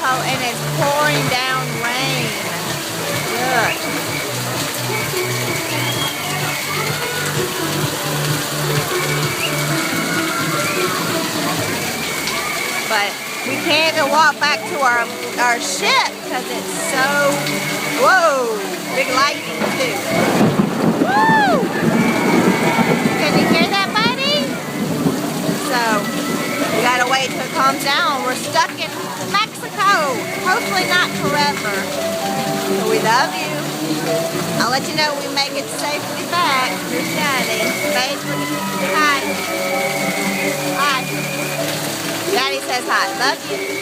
Mexico and it's pouring down rain. Look. But we can't even walk back to our ship because it's so, whoa, big lightning too. Woo! Can you hear that, buddy? So, we gotta wait till it calms down. We're stuck in Mexico. Hopefully not forever. So we love you. I'll let you know when we make it safely back. Here's Daddy. Babe, hi. Hi. Daddy says hi. Love you.